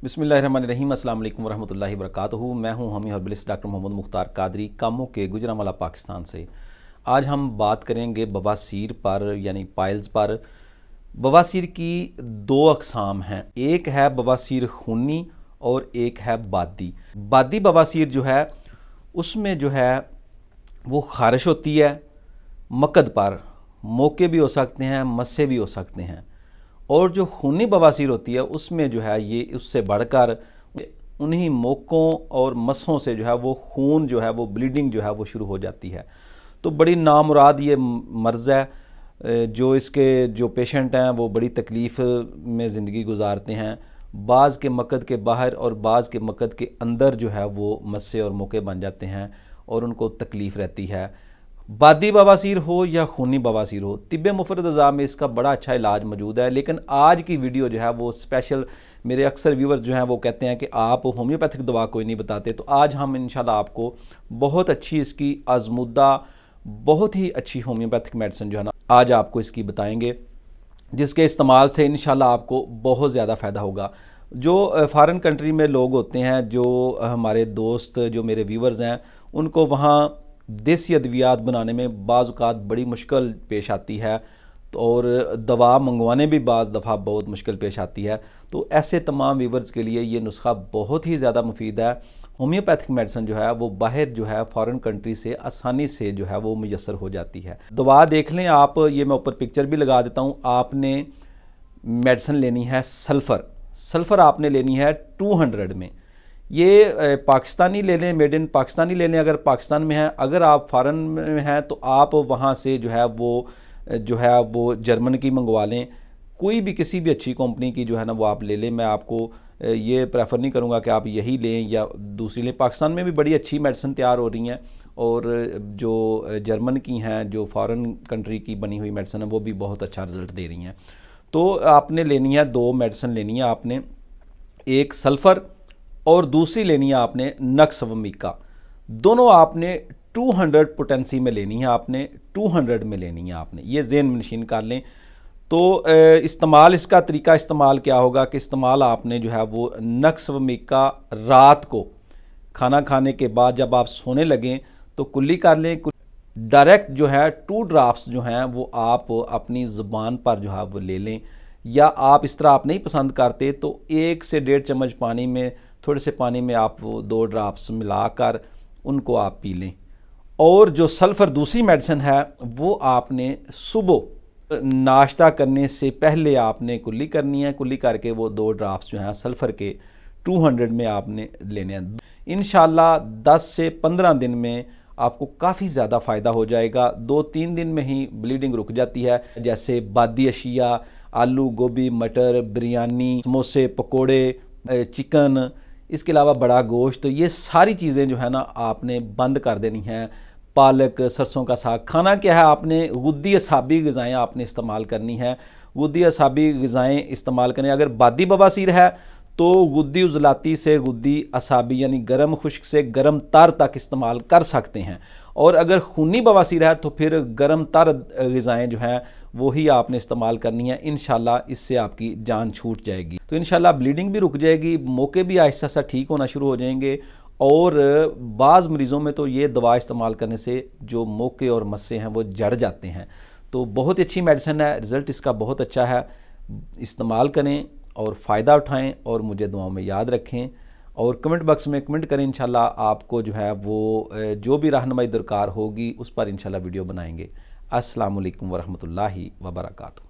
बिस्मिल्लाहिर्रहमानिर्रहीम अस्सलाम वालेकुम वरहमतुल्लाहि वबरकातुहू। मैं हूं हमी हर्बलिस्ट डॉक्टर मोहम्मद मुख्तार कादरी, कामों के गुजरांवाला पाकिस्तान से। आज हम बात करेंगे बवासीर पर यानी पाइल्स पर। बवासीर की दो अकसाम हैं, एक है बवासीर खूनी और एक है बादी। बादी बवासीर जो है उसमें जो है वो खारिश होती है मकद पर, मौके भी हो सकते हैं, मस्से भी हो सकते हैं। और जो खूनी बवासीर होती है उसमें जो है ये उससे बढ़कर उन्हीं मौकों और मस्सों से जो है वो खून जो है वो ब्लीडिंग जो है वो शुरू हो जाती है। तो बड़ी नामुराद ये मर्ज़ है। जो इसके जो पेशेंट हैं वो बड़ी तकलीफ़ में ज़िंदगी गुजारते हैं। बाज़ के मकद के बाहर और बाज़ के मकद के अंदर जो है वो मस्से और मौके बन जाते हैं और उनको तकलीफ़ रहती है। बादी बवासीर हो या खूनी बवासीर हो, तिब्बे मुफरद अज़ा में इसका बड़ा अच्छा इलाज मौजूद है। लेकिन आज की वीडियो जो है वो स्पेशल, मेरे अक्सर व्यूवर्स जो हैं वो कहते हैं कि आप होम्योपैथिक दवा कोई नहीं बताते, तो आज हम इंशाल्लाह आपको बहुत अच्छी इसकी आजमुदा बहुत ही अच्छी होम्योपैथिक मेडिसिन जो है ना आज आपको इसकी बताएंगे, जिसके इस्तेमाल से इंशाल्लाह आपको बहुत ज़्यादा फ़ायदा होगा। जो फ़ॉरेन कंट्री में लोग होते हैं, जो हमारे दोस्त जो मेरे व्यूवर्स हैं, उनको वहाँ देसी अद्वियात बनाने में बाज़ औक़ात बड़ी मुश्किल पेश आती है और दवा मंगवाने भी बाज़ दफ़ा बहुत मुश्किल पेश आती है। तो ऐसे तमाम व्यूवर्स के लिए ये नुस्खा बहुत ही ज़्यादा मुफीद है। होम्योपैथिक मेडिसिन जो है वो बाहर जो है फ़ॉरेन कंट्री से आसानी से जो है वो मुयस्सर हो जाती है। दवा देख लें आप, ये मैं ऊपर पिक्चर भी लगा देता हूँ। आपने मेडिसिन लेनी है सल्फ़र आपने लेनी है 200 में। ये पाकिस्तानी ले लें, मेड इन पाकिस्तानी ले लें अगर पाकिस्तान में है। अगर आप फ़ॉरेन में हैं तो आप वहाँ से जो है वो जर्मन की मंगवा लें, कोई भी किसी भी अच्छी कंपनी की जो है ना वो आप ले लें। मैं आपको ये प्रेफर नहीं करूँगा कि आप यही लें या दूसरी लें। पाकिस्तान में भी बड़ी अच्छी मेडिसिन तैयार हो रही हैं और जो जर्मन की हैं, जो फ़ॉरेन कंट्री की बनी हुई मेडिसिन है, वो भी बहुत अच्छा रिज़ल्ट दे रही हैं। तो आपने लेनी है दो मेडिसिन लेनी है आपने, एक सल्फ़र और दूसरी लेनी है आपने नक्सवमिका। दोनों आपने 200 पोटेंसी में लेनी है, आपने 200 में लेनी है आपने, ये ज़हन में नशीन कर लें। तो इस्तेमाल इसका तरीका इस्तेमाल क्या होगा कि इस्तेमाल आपने जो है वो नक्सवमिका रात को खाना खाने के बाद जब आप सोने लगें तो कुल्ली कर लें। डायरेक्ट जो है 2 ड्राफ्ट्स जो हैं वो आप अपनी ज़ुबान पर जो है वो ले लें, या आप इस तरह आप नहीं पसंद करते तो 1 से 1.5 चम्मच पानी में, थोड़े से पानी में आप वो 2 ड्राफ्ट्स मिलाकर उनको आप पी लें। और जो सल्फ़र दूसरी मेडिसिन है वो आपने सुबह नाश्ता करने से पहले आपने कुल्ली करनी है। कुल्ली करके वो 2 ड्राफ्ट्स जो हैं सल्फ़र के 200 में आपने लेने हैं। इंशाल्लाह 10 से 15 दिन में आपको काफ़ी ज़्यादा फ़ायदा हो जाएगा। 2-3 दिन में ही ब्लीडिंग रुक जाती है। जैसे बादी अशिया, आलू गोभी, मटर, बिरयानी, समोसे, पकोड़े, चिकन, इसके अलावा बड़ा गोश्त, तो ये सारी चीज़ें जो है ना आपने बंद कर देनी हैं। पालक, सरसों का साग खाना क्या है, आपने गुद्दी असाबी ग़िज़ाएँ आपने इस्तेमाल करनी है। गुद्दी असाबी ग़िज़ाएँ इस्तेमाल करें। अगर बादी बवासीर है तो गुद्दी उज़लाती से गुद्दी असाबी यानी गर्म खुश्क से गर्म तर तक इस्तेमाल कर सकते हैं। और अगर खूनी बवासीर है तो फिर गर्म तर ग़िज़ाएँ जो हैं वही आपने इस्तेमाल करनी है। इंशाल्लाह इससे आपकी जान छूट जाएगी। तो इंशाल्लाह ब्लीडिंग भी रुक जाएगी, मौके भी आहिस्ता आहिस्ता ठीक होना शुरू हो जाएंगे। और बाज़ मरीज़ों में तो ये दवा इस्तेमाल करने से जो मौके और मस्से हैं वो जड़ जाते हैं। तो बहुत अच्छी मेडिसिन है, रिज़ल्ट इसका बहुत अच्छा है। इस्तेमाल करें और फ़ायदा उठाएं और मुझे दुआओं में याद रखें और कमेंट बॉक्स में कमेंट करें। इंशाल्लाह आपको जो है वो जो भी रहनुमाई दरकार होगी उस पर इंशाल्लाह वीडियो बनाएंगे। अस्सलामु अलैकुम वरहमतुल्लाहि वबरकातुहू।